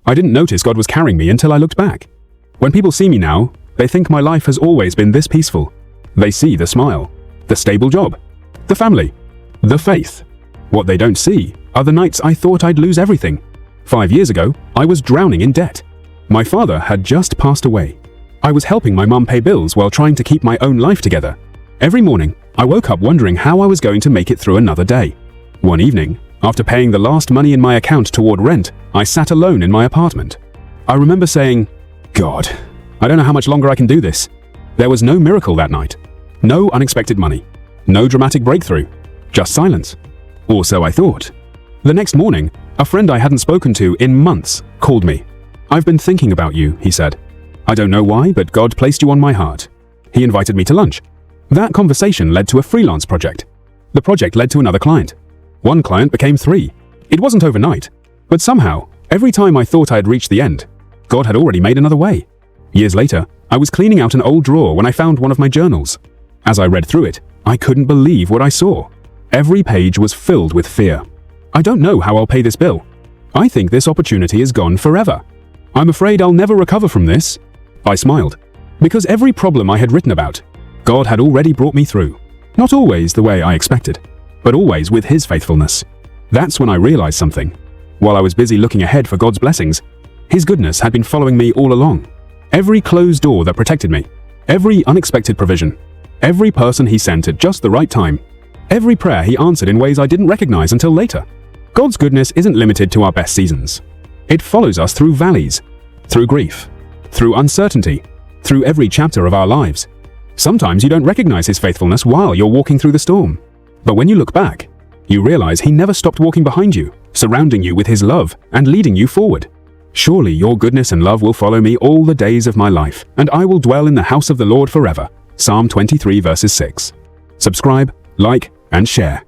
I didn't notice God was carrying me until I looked back. When people see me now, they think my life has always been this peaceful. They see the smile, the stable job, the family, the faith. What they don't see are the nights I thought I'd lose everything. 5 years ago, I was drowning in debt. My father had just passed away. I was helping my mum pay bills while trying to keep my own life together. Every morning, I woke up wondering how I was going to make it through another day. One evening, after paying the last money in my account toward rent, I sat alone in my apartment. I remember saying, "God, I don't know how much longer I can do this." There was no miracle that night. No unexpected money. No dramatic breakthrough. Just silence. Or so I thought. The next morning, a friend I hadn't spoken to in months called me. "I've been thinking about you," he said. "I don't know why, but God placed you on my heart." He invited me to lunch. That conversation led to a freelance project. The project led to another client. One client became 3. It wasn't overnight, but somehow, every time I thought I had reached the end, God had already made another way. Years later, I was cleaning out an old drawer when I found one of my journals. As I read through it, I couldn't believe what I saw. Every page was filled with fear. "I don't know how I'll pay this bill. I think this opportunity is gone forever. I'm afraid I'll never recover from this." I smiled, because every problem I had written about, God had already brought me through. Not always the way I expected, but always with His faithfulness. That's when I realized something. While I was busy looking ahead for God's blessings, His goodness had been following me all along. Every closed door that protected me, every unexpected provision, every person He sent at just the right time, every prayer He answered in ways I didn't recognize until later. God's goodness isn't limited to our best seasons. It follows us through valleys, through grief, through uncertainty, through every chapter of our lives. Sometimes you don't recognize His faithfulness while you're walking through the storm. But when you look back, you realize He never stopped walking behind you, surrounding you with His love and leading you forward. "Surely your goodness and love will follow me all the days of my life, and I will dwell in the house of the Lord forever." Psalm 23 verses 6. Subscribe, like, and share.